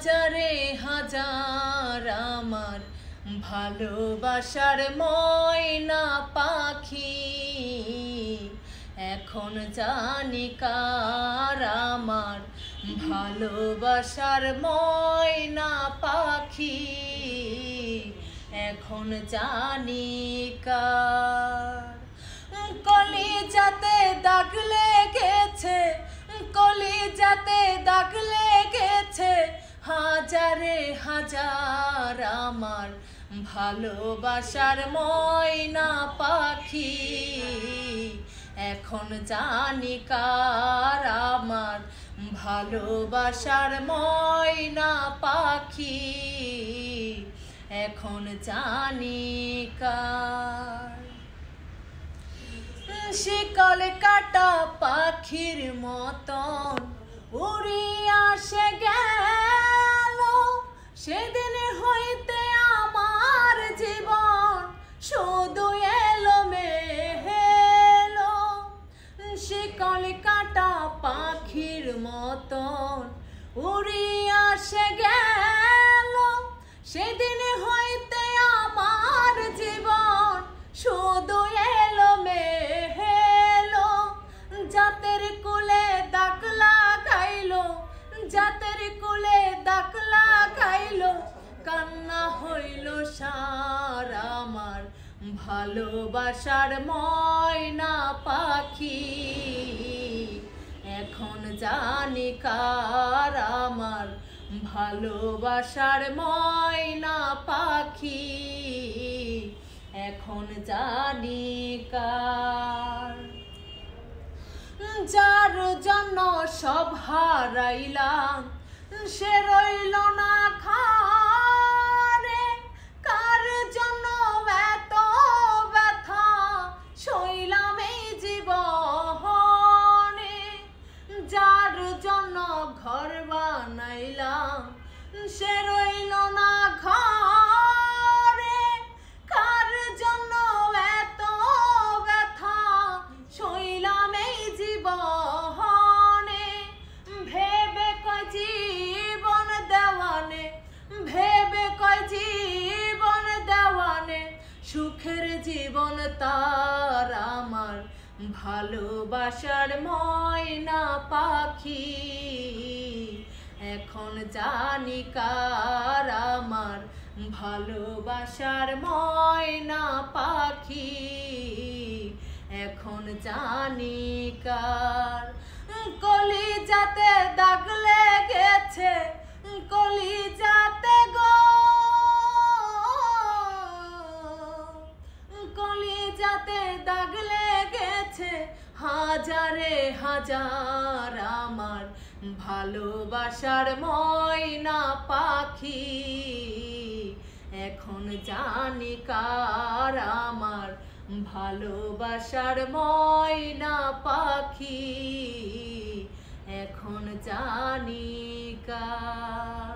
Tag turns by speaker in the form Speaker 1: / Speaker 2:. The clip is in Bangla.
Speaker 1: হাজারে হাজার আমার ভালোবাসার ময়না পাখি, এখন জানি কার আমার ভালোবাসার ময়না পাখি, এখন জানি কার। কলিজাতে দাগ লেগেছে, কলিজাতে দাগ লেগেছে, হাজারে হাজার আমার ভালোবাসার ময়না পাখি, এখন জানি কার আমার ভালোবাসার ময়না পাখি, এখন জানি কার। শিকল কাটা পাখির মতন উড়িয়া সে গেল, সেদিন হইতে আমার জীবন শুধু এলোমেলো। শিকল কাটা পাখির মতন উড়িয়া সে গেল, সেদিন হইতে আমার জীবন শুধু এলোমেলো। জাতের কুলে দাগ লাগাইলো, জাতের কুলে দাগ লাগাইলো, কান্না হইল সার আমার ভালোবাসার ময়না পাখি, এখন জানি কার আমার ভালোবাসার ময়না পাখি, এখন জানি কার। যার জন্য সব হারাইলাম সে রইল না ঘরে, কার জন্য এত ব্যথা সইলাম এই জীবনে। যার জন্য ঘর বানাইলাম সে রইল না ঘরে, কার জন্য এত ব্যথা সইলাম এই জীবনে। ভেবে কয় জীবন দেওয়ানে, ভেবে কয় জীবন দেওয়ানে, সুখের জীবন তার আমার ভালোবাসার ময়না পাখি, এখন জানি কার আমার ভালোবাসার ময়না পাখি, এখন জানি কার। কলিজাতে দাগ লেগেছে, কলিজাতে গো, কলিজাতে দাগ লেগেছে, হাজারে হাজার আমার ভালোবাসার ময়না পাখি, এখন জানি কার আমার ভালোবাসার ময়না পাখি, এখন জানি কার।